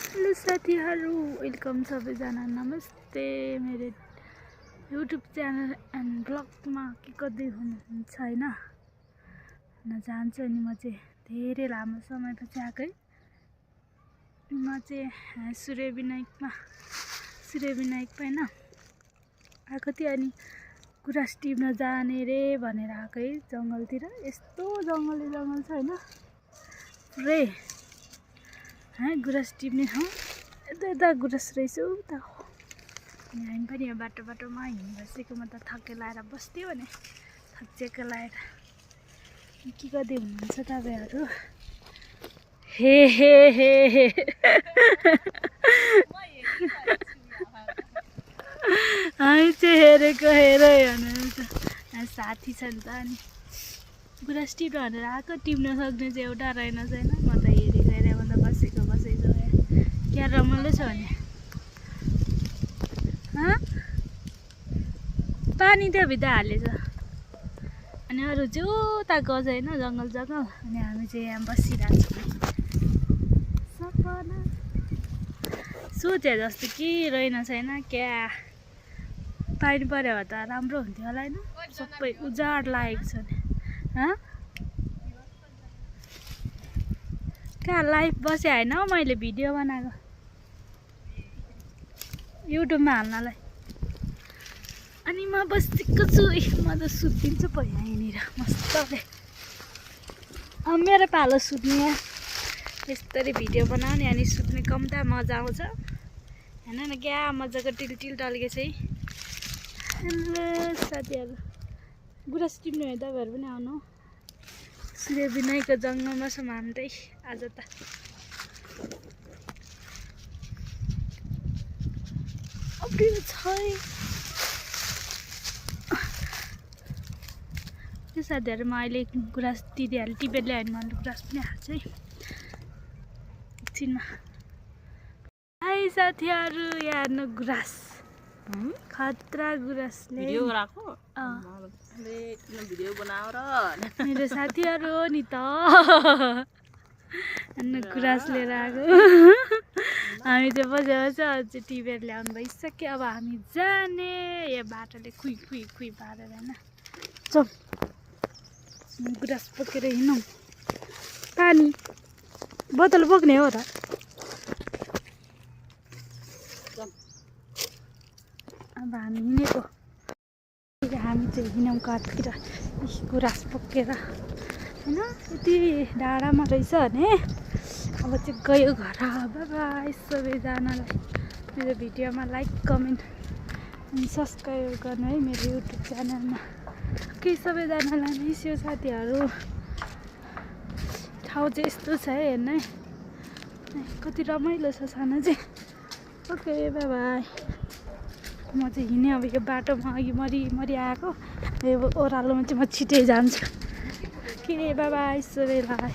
Hello साथीहरू, welcome सबैजना। नमस्ते मेरो युट्युब च्यानल एन्ड ब्लगमा के गर्दै हुनुहुन्छ होइन न जान्छु। अनि म चाहिँ धेरै लामो समयपछि आएकै। म चाहिँ सूर्य विनायक होइन आएको थिएँ। अनि गुराँस टिप्न जाने रे भनेर आएकै जङ्गलतिर। यस्तो जङ्गल छ होइन पुरै गुराँस टिप्ने ठाउँ। यता गुराँस रहेछ उता। अनि हामी पनि यो बाटोमा हिँडिबसेको। म त थके लाएर बस्थ्यो भने थक्चेको लाएर। के गर्दै हुनुहुन्छ तपाईँहरू? हे हे हे हे हामी चाहिँ हेरेको हेरै भनेर साथी छ नि त। अनि गुराँस टिप्न भनेर आएको। टिप्न सक्ने चाहिँ एउटा रहेनछ होइन। म त हेरेको म त बसेको क्या रमाइलो छ भने पानी त्यहाँभित्र हालेछ। अनि अरू चाहिँ उता गज होइन जङ्गल। अनि हामी चाहिँ यहाँ बसिरहेको छौँ। सपना सोचे जस्तो के रहेन छैन क्या। पानी पऱ्यो भए त राम्रो हुन्थ्यो होला होइन। सबै उजाड लागेको छ नि। कहाँ लाइभ बसे होइन हौ मैले भिडियो बनाएको युट्युबमा हाल्नलाई। अनि म बसेको छु। म त सुत्दिन्छु पो यहीँनिर मस्तले। मेरो पालो सुत्ने यहाँ यस्तरी भिडियो बनाउने अनि सुत्ने कम्ता मजा आउँछ होइन न क्या। मजाको टिल टल्केछ है। हेलो साथीहरू, गुराँस टिप्नु भयो तपाईँहरू पनि आउनु। सूर्य विनायकको जङ्गलमा छौँ हामी चाहिँ आज त। अप्रिल छ यो साथीहरू। म अहिले गुराँस दिदीहरूले टिपेर ल्यायो भने मैले गुराँस पनि हाल्छु है एकछिनमा। हाई साथीहरू, यहाँ हेर्नु गुराँस खतरा गुराँसले मेरो साथीहरू हो नि त। गुराँस लिएर आएको। हामी चाहिँ बसेर चाहिँ टिपेर ल्याउनु भइसक्यो। अब हामी जाने यो बाटोले खुइ पारेर होइन। चल गुराँस बोकेर हिँडौँ। पानी बोतल बोक्ने हो र। अब हामी हिँडेको। हामी चाहिँ हिँडौँ कहाँतिर गुराँस बोकेर होइन। यति डाँडामा रहेछ भने अब चाहिँ गयो घर। बाई सबैजनालाई मेरो भिडियोमा लाइक कमेन्ट अनि सब्सक्राइब गर्नु है मेरो युट्युब च्यानलमा। केही सबैजनालाई नै स्यो साथीहरू। ठाउँ चाहिँ यस्तो छ है हेर्नु है। कति रमाइलो छ सानो चाहिँ। Okay by. म चाहिँ हिँडेँ अब यो बाटोमा अघि मरि आएको। यो ओह्रालोमा चाहिँ म छिटै जान्छु। के बाई सबैलाई।